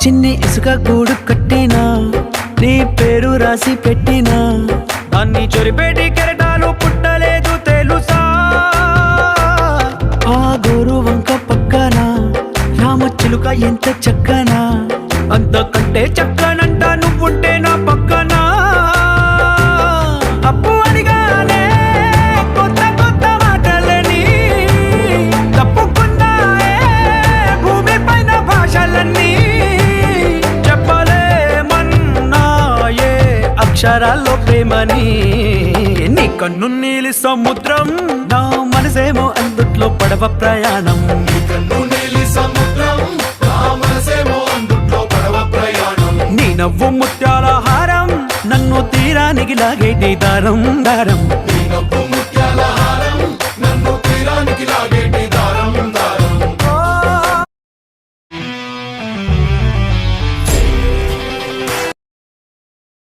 చిన్ని ఇసుక గూడు కట్టినా నీ పేరు రాసి పెట్టినా దాన్ని చొరిపేటి కెరటాలు పుట్టలేదు తెలుసా ఆ గోరు వంక పక్కన రామచిలుక ఎంత చక్కనా అంతకంటే చక్కనంట నువ్వుంటే నా పక్కన అప్పు అడిగానే కొత్త కొత్త మాటలని తప్పుకున్నాయే భూమి పైన భాషలన్నీ చెప్పలేమన్నాయే అక్షరాల్లో ప్రేమని నీ కన్ను నీలి సముద్రం నా మనసేమో అందుట్లో పడవ ప్రయాణం నీ నవ్వు ముత్యాల హారం నన్ను తీరానికి లాగేటి దారం దారం నీ నవ్వు ముత్యాల హారం నన్ను తీరానికి లాగే